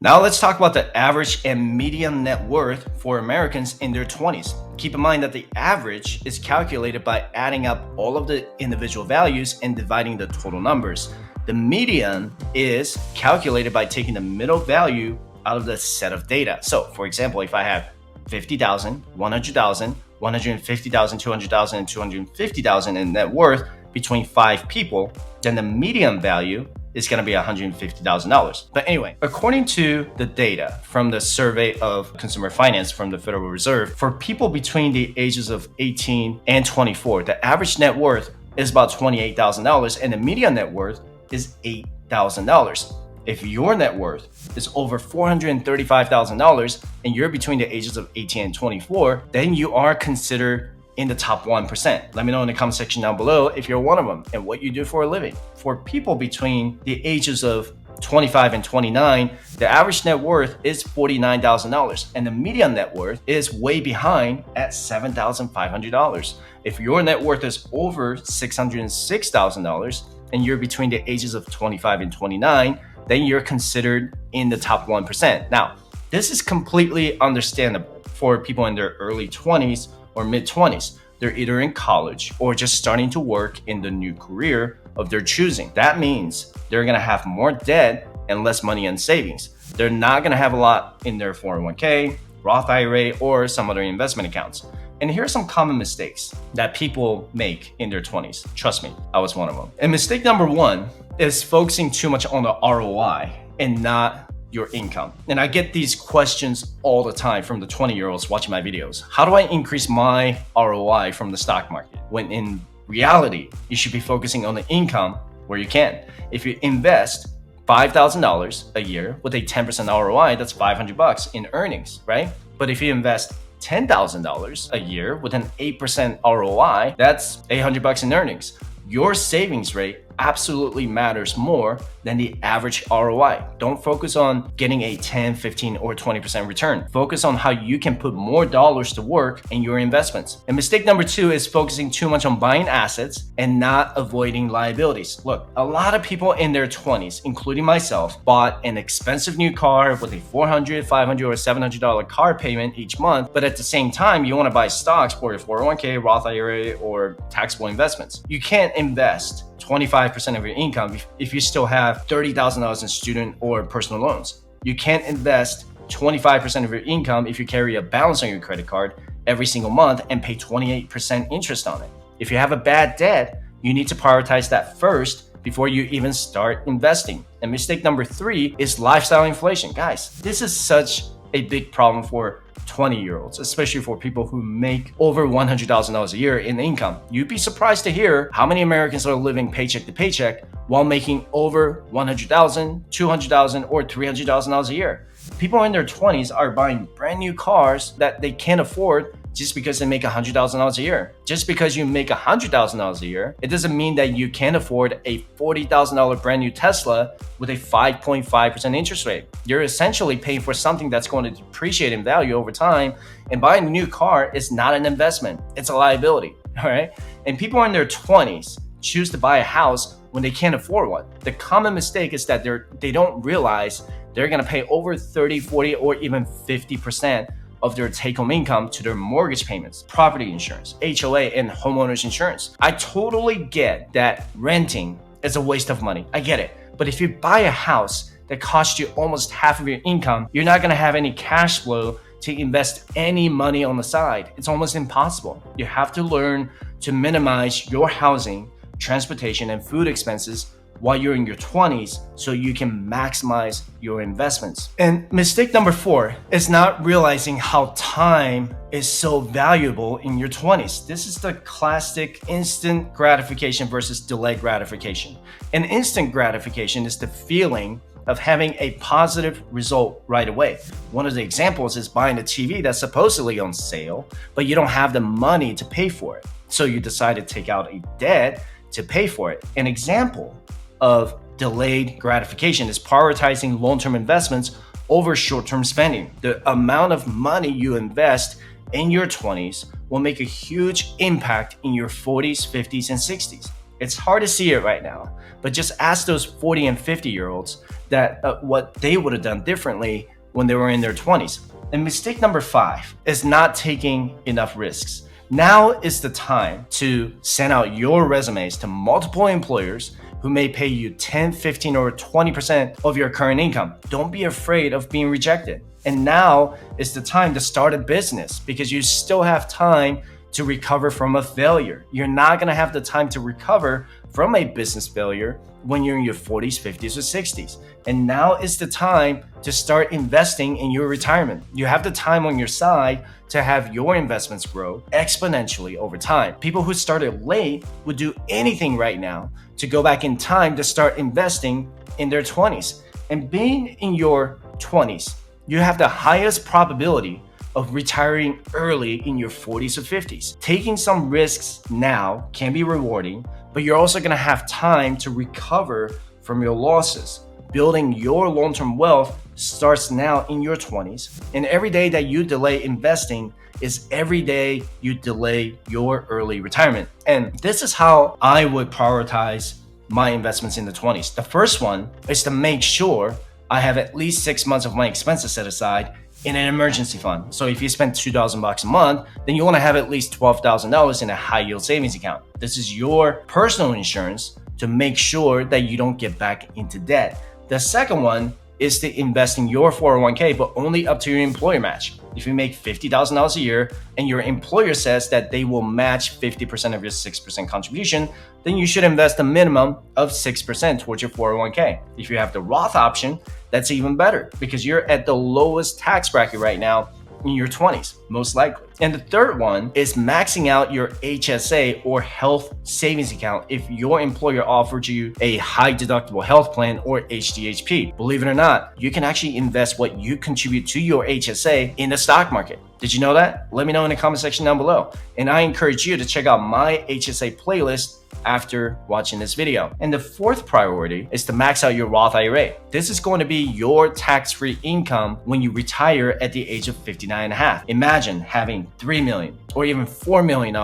Now let's talk about the average and median net worth for Americans in their 20s. Keep in mind that the average is calculated by adding up all of the individual values and dividing the total numbers. The median is calculated by taking the middle value out of the set of data. So, for example, if I have 50,000, 100,000, 150,000, 200,000, and 250,000 in net worth between 5 people, then the median value is going to be $150,000. But anyway, according to the data from the survey of consumer finance from the Federal Reserve, for people between the ages of 18 and 24, the average net worth is about $28,000 and the median net worth is $8,000. If your net worth is over $435,000 and you're between the ages of 18 and 24, then you are considered in the top 1%. Let me know in the comment section down below if you're one of them and what you do for a living. For people between the ages of 25 and 29, the average net worth is $49,000 and the median net worth is way behind at $7,500. If your net worth is over $606,000 and you're between the ages of 25 and 29, then you're considered in the top 1%. Now, this is completely understandable for people in their early 20s or mid-20s. They're either in college or just starting to work in the new career of their choosing. That means they're gonna have more debt and less money in savings. They're not gonna have a lot in their 401k, Roth IRA, or some other investment accounts. And here are some common mistakes that people make in their 20s. Trust me, I was one of them. And mistake number one is focusing too much on the ROI and not your income. And I get these questions all the time from the 20-year-olds watching my videos. How do I increase my ROI from the stock market? When in reality, you should be focusing on the income where you can. If you invest $5,000 a year with a 10% ROI, that's $500 in earnings, right? But if you invest $10,000 a year with an 8% ROI, that's $800 in earnings. Your savings rate absolutely matters more than the average ROI. Don't focus on getting a 10, 15, or 20% return. Focus on how you can put more dollars to work in your investments. And mistake number two is focusing too much on buying assets and not avoiding liabilities. Look, a lot of people in their 20s, including myself, bought an expensive new car with a $400, $500, or $700 car payment each month, but at the same time, you want to buy stocks for your 401k, Roth IRA, or taxable investments. You can't invest 25% of your income if you still have $30,000 in student or personal loans. You can't invest 25% of your income if you carry a balance on your credit card every single month and pay 28% interest on it. If you have a bad debt, you need to prioritize that first before you even start investing. And mistake number three is lifestyle inflation. Guys, this is such a big problem for 20-year-olds, especially for people who make over $100,000 a year in income. You'd be surprised to hear how many Americans are living paycheck to paycheck while making over $100,000, $200,000, or $300,000 a year. People in their 20s are buying brand new cars that they can't afford just because they make $100,000 a year. Just because you make $100,000 a year, it doesn't mean that you can afford a $40,000 brand new Tesla with a 5.5% interest rate. You're essentially paying for something that's going to depreciate in value over time, and buying a new car is not an investment, it's a liability, all right? And people in their 20s choose to buy a house when they can't afford one. The common mistake is that they don't realize they're gonna pay over 30, 40, or even 50% of their take-home income to their mortgage payments, property insurance, HOA, and homeowners insurance. I totally get that renting is a waste of money. I get it. But if you buy a house that costs you almost half of your income, you're not gonna have any cash flow to invest any money on the side. It's almost impossible. You have to learn to minimize your housing, transportation, and food expenses while you're in your 20s so you can maximize your investments. And mistake number four is not realizing how time is so valuable in your 20s. This is the classic instant gratification versus delayed gratification. And instant gratification is the feeling of having a positive result right away. One of the examples is buying a TV that's supposedly on sale, but you don't have the money to pay for it. So you decide to take out a debt to pay for it. An example of delayed gratification is prioritizing long-term investments over short-term spending. The amount of money you invest in your 20s will make a huge impact in your 40s, 50s, and 60s. It's hard to see it right now, but just ask those 40 and 50-year-olds. that what they would have done differently when they were in their 20s. And mistake number 5 is not taking enough risks. Now is the time to send out your resumes to multiple employers who may pay you 10, 15, or 20% of your current income. Don't be afraid of being rejected. And now is the time to start a business because you still have time to recover from a failure. You're not gonna have the time to recover from a business failure when you're in your 40s, 50s, or 60s. And now is the time to start investing in your retirement. You have the time on your side to have your investments grow exponentially over time. People who started late would do anything right now to go back in time to start investing in their 20s. And being in your 20s, you have the highest probability of retiring early in your 40s or 50s. Taking some risks now can be rewarding, but you're also gonna have time to recover from your losses. Building your long-term wealth starts now in your 20s, and every day that you delay investing is every day you delay your early retirement. And this is how I would prioritize my investments in the 20s. The first one is to make sure I have at least 6 months of my expenses set aside in an emergency fund. So if you spend $2,000 a month, then you want to have at least $12,000 in a high yield savings account. This is your personal insurance to make sure that you don't get back into debt. The second one is to invest in your 401k, but only up to your employer match. If you make $50,000 a year and your employer says that they will match 50% of your 6% contribution, then you should invest a minimum of 6% towards your 401k. If you have the Roth option, that's even better because you're at the lowest tax bracket right now in your 20s, most likely. And the third one is maxing out your HSA or health savings account if your employer offered you a high deductible health plan or HDHP. Believe it or not, you can actually invest what you contribute to your HSA in the stock market. Did you know that? Let me know in the comment section down below. And I encourage you to check out my HSA playlist after watching this video. And the fourth priority is to max out your Roth IRA. This is going to be your tax-free income when you retire at the age of 59 and a half. Imagine having $3 million or even $4 million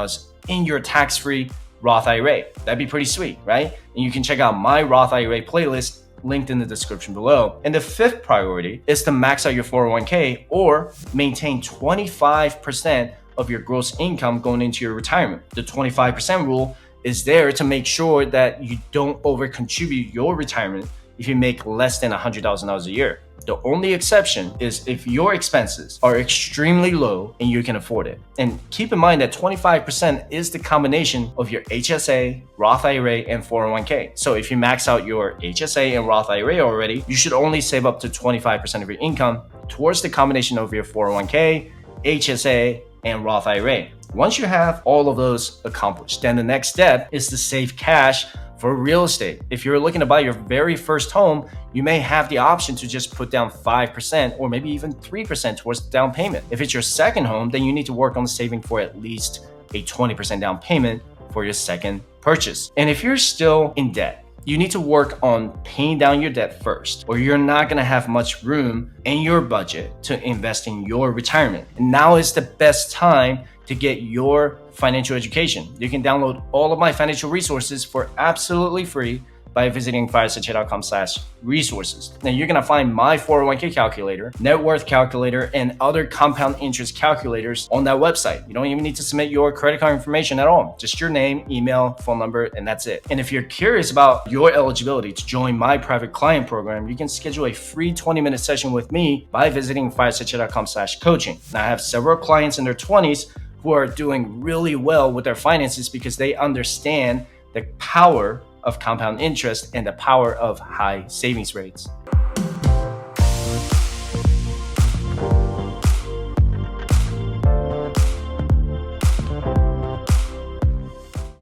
in your tax-free Roth IRA. That'd be pretty sweet, right? And you can check out my Roth IRA playlist linked in the description below. And the fifth priority is to max out your 401k or maintain 25% of your gross income going into your retirement. The 25% rule is there to make sure that you don't over contribute your retirement if you make less than $100,000 a year. The only exception is if your expenses are extremely low and you can afford it. And keep in mind that 25% is the combination of your HSA, Roth IRA, and 401k. So if you max out your HSA and Roth IRA already, you should only save up to 25% of your income towards the combination of your 401k, HSA, and Roth IRA. Once you have all of those accomplished, then the next step is to save cash for real estate. If you're looking to buy your very first home, you may have the option to just put down 5% or maybe even 3% towards the down payment. If it's your second home, then you need to work on saving for at least a 20% down payment for your second purchase. And if you're still in debt, you need to work on paying down your debt first, or you're not gonna have much room in your budget to invest in your retirement. And now is the best time to get your financial education. You can download all of my financial resources for absolutely free by visiting firesuccess.com/resources. Now you're gonna find my 401k calculator, net worth calculator, and other compound interest calculators on that website. You don't even need to submit your credit card information at all. Just your name, email, phone number, and that's it. And if you're curious about your eligibility to join my private client program, you can schedule a free 20-minute session with me by visiting firesuccess.com/coaching. Now I have several clients in their 20s who are doing really well with their finances because they understand the power of compound interest and the power of high savings rates.